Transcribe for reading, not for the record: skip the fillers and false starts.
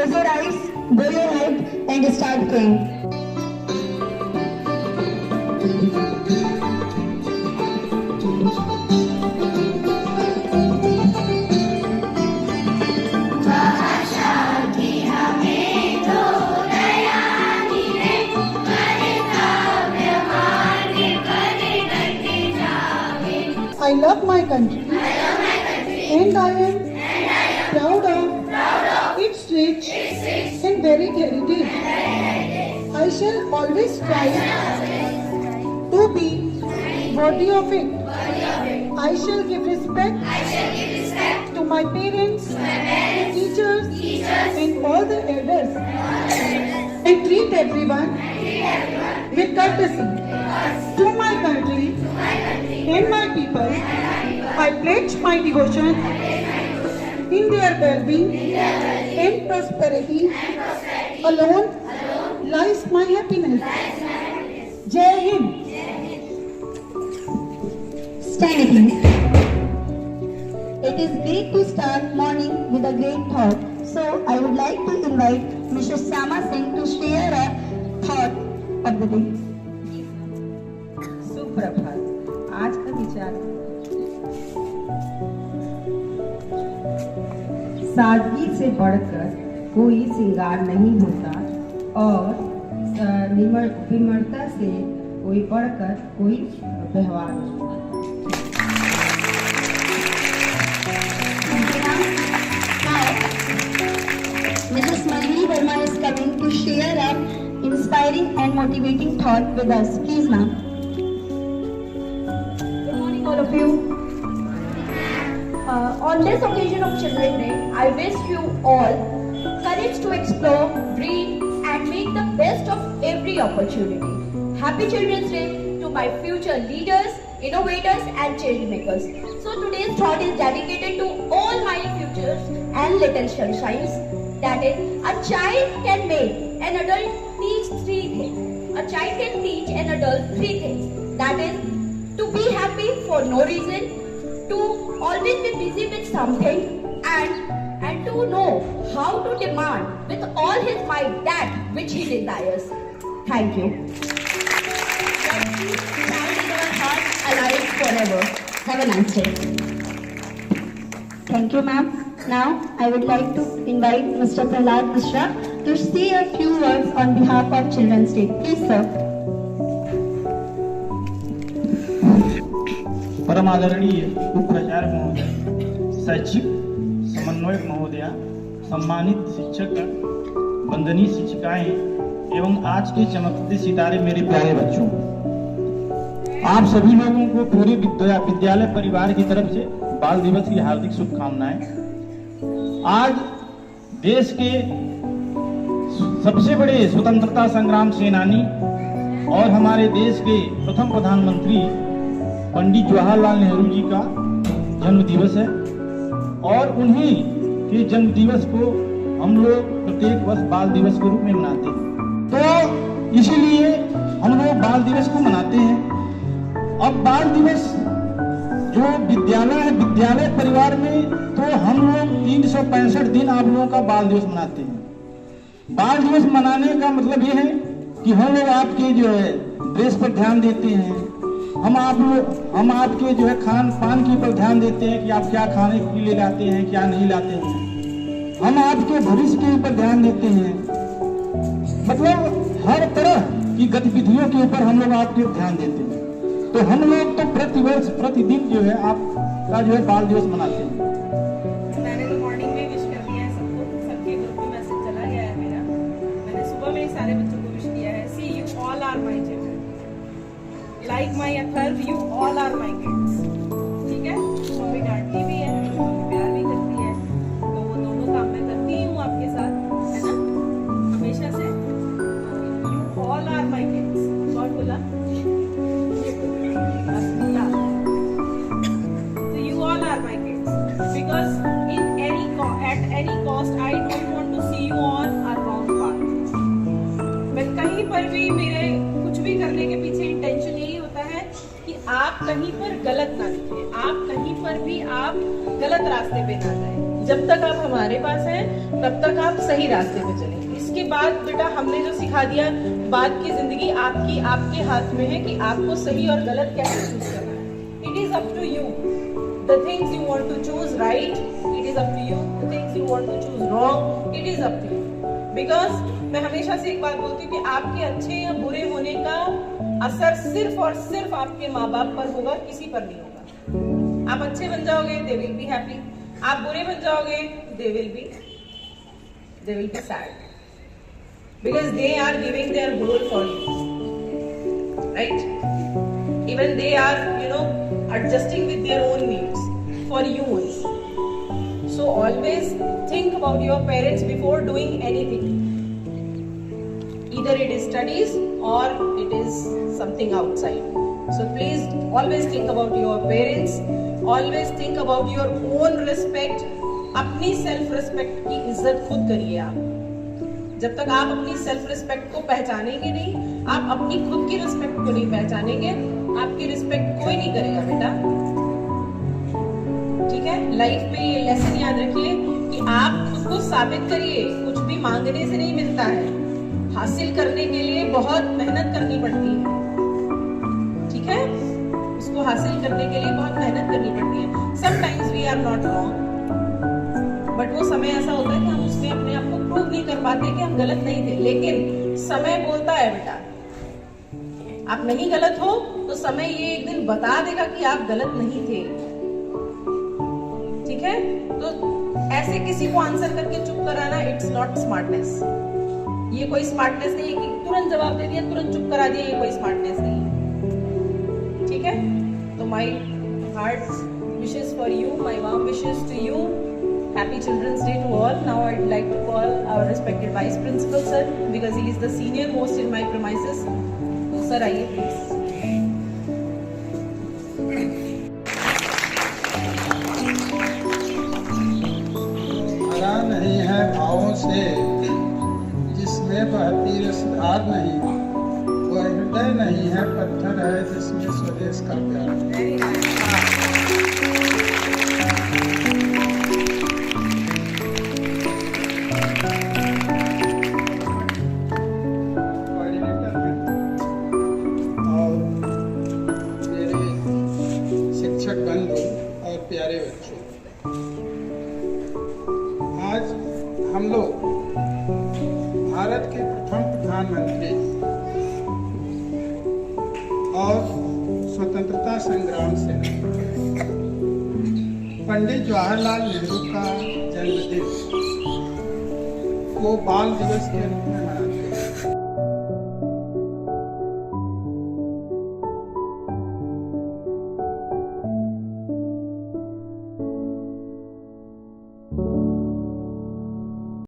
Close your eyes, bow your head and start praying. I love my country. And I am proud of its rich and varied heritage. I shall always strive to be worthy of it. I shall give respect to my parents, teachers, and all the elders, and treat everyone with courtesy. To my country and my people, I pledge my devotion in their well-being and prosperity. Alone lies my happiness. Jai Hind. Stand again. It is great to start morning with a great thought. So I would like to invite Mr. Sama Singh to share a thought of the day. सुप्रभात। आज का विचार, सादगी से बढ़कर कोई श्रृंगार नहीं होता और विनम्रता से कोई बढ़कर कोई व्यवहार नहीं होता। Mrs. Malini Verma is coming to share an inspiring and motivating thought with us. Please, ma'am. Good morning, all of you. On this occasion of Children's Day, I wish you all courage to explore, dream, and make the best of every opportunity. Happy Children's Day to my future leaders, innovators, and change makers. So today's thought is dedicated to all my futures and little sunshines. That is, a child can make an adult teach three things. A child can teach an adult three things. That is, to be happy for no reason, to always be busy with something, and to know how to demand with all his might that which he desires. Thank you. Child in our hearts, alive forever. Have a nice day. Thank you, ma'am. Now, I would like to invite Mr. Prahlad Mishra to say a few words on behalf of Children's Day. Please, sir. परम आदरणीय उपाचार्य महोदय, शैक्षिक समन्वयक महोदया, सम्मानित शिक्षक, वंदनीय शिक्षिकाएं एवं आज के चमकते सितारे मेरे प्यारे बच्चों, आप सभी लोगों को पूरे विद्यालय परिवार की तरफ से बाल दिवस की हार्दिक शुभकामनाएं। आज देश के सबसे बड़े स्वतंत्रता संग्राम सेनानी और हमारे देश के प्रथम प्रधानमंत्री पंडित जवाहरलाल नेहरू जी का जन्म दिवस है और उन्हीं के जन्म दिवस को हम लोग प्रत्येक वर्ष बाल दिवस के रूप में मनाते हैं। तो इसीलिए हम लोग बाल दिवस को मनाते हैं। अब बाल दिवस जो विद्यालय है, विद्यालय परिवार में तो हम लोग 365 दिन आप लोगों का बाल दिवस मनाते हैं। बाल दिवस मनाने का मतलब ये है कि हम लोग आपके जो है ड्रेस पर ध्यान देते हैं, हम आपके जो है खान पान के ऊपर ध्यान देते हैं कि आप क्या खाने के लिए लाते हैं, क्या नहीं लाते हैं। हम आपके भविष्य के ऊपर ध्यान देते हैं। मतलब हर तरह की गतिविधियों के ऊपर हम लोग आपके ध्यान देते हैं। तो हम लोग तो प्रतिवर्ष प्रतिदिन जो है आपका जो है बाल दिवस मनाते हैं। मैंने तो मॉर्निंग में विश कर दिया है सबको, सबके ग्रुप में मैसेज चला गया है मेरा। मैंने सुबह में सारे बच्चों को विश किया है। See you all are my children, like my other, you all are my kids. ठीक है, मम्मी डांटती भी है, प्यार भी करती है, तो वो दोनों काम मैं करती हूँ आपके साथ, है ना, हमेशा से। You all are my kids, कौन बोला? So you all are my kids, because at any cost I don't want to see you on a wrong path. मैं कहीं पर भी मेरे कुछ भी करने के पीछे इंटेंशन यही होता है कि आप कहीं पर गलत ना निकले, आप कहीं पर भी आप गलत रास्ते पे ना जाए। जब तक आप हमारे पास हैं तब तक आप सही रास्ते पे चलें। इसके बाद बेटा हमने जो सिखा दिया, बाद की जिंदगी आपकी आपके हाथ में है कि आपको सही और गलत कैसे चूज करना है। It is up to you the things you want to choose right, it is up to you the things you want to choose wrong, it is up to you. Because मैं हमेशा से एक बात बोलती हूँ कि आपके अच्छे या बुरे होने का असर सिर्फ और सिर्फ आपके माँ बाप पर होगा, किसी पर नहीं होगा। आप अच्छे बन जाओगे, दे विल बी हैप्पी। आप बुरे बन जाओगे, they will be sad, because they are giving their whole for you, right? Even they are adjusting with their own needs for you only. So always think about your parents before doing anything. Either it is studies or it is something outside. So please always think about your parents. Always think about your own respect. अपनी self respect की इज्जत खुद करिए आप। जब तक आप अपनी सेल्फ रिस्पेक्ट को पहचानेंगे नहीं, आप अपनी खुद की रिस्पेक्ट को नहीं पहचानेंगे, आपकी रिस्पेक्ट कोई नहीं करेगा बेटा। ठीक है, लाइफ में ये लेसन याद रखिए कि आप खुद को साबित करिए। कुछ भी मांगने से नहीं मिलता है, हासिल करने के लिए बहुत मेहनत करनी पड़ती है। ठीक है, उसको हासिल करने के लिए बहुत मेहनत करनी पड़ती है। Sometimes we are not wrong, but वो समय ऐसा होता है कि हम उसमें अपने आप को प्रूव नहीं कर पाते कि हम गलत नहीं थे। लेकिन समय बोलता है बेटा, आप नहीं गलत हो तो समय ये एक दिन बता देगा कि आप गलत नहीं थे। ठीक है, तो ऐसे किसी को आंसर करके चुप कराना, इट्स नॉट स्मार्टनेस। ये कोई स्मार्टनेस नहीं है कि तुरंत जवाब दे दिया, तुरंत चुप करा दिया, ये कोई स्मार्टनेस नहीं है। ठीक है, तो my heart wishes for you, my warm wishes to you. Happy Children's Day to all. Now I'd like to call our respected Vice Principal sir, because he is the senior most in my premises. So sir, आइए please. भरा नहीं है भावों से जिसमें बहती रसधार नहीं, वह हृदय नहीं है पत्थर है जिसमें स्वदेश का प्यार। प्यारे बच्चों, आज हम लोग भारत के प्रथम प्रधानमंत्री और स्वतंत्रता संग्राम सेनानी पंडित जवाहरलाल नेहरू का जन्मदिन को बाल दिवस के रूप में मनाते हैं।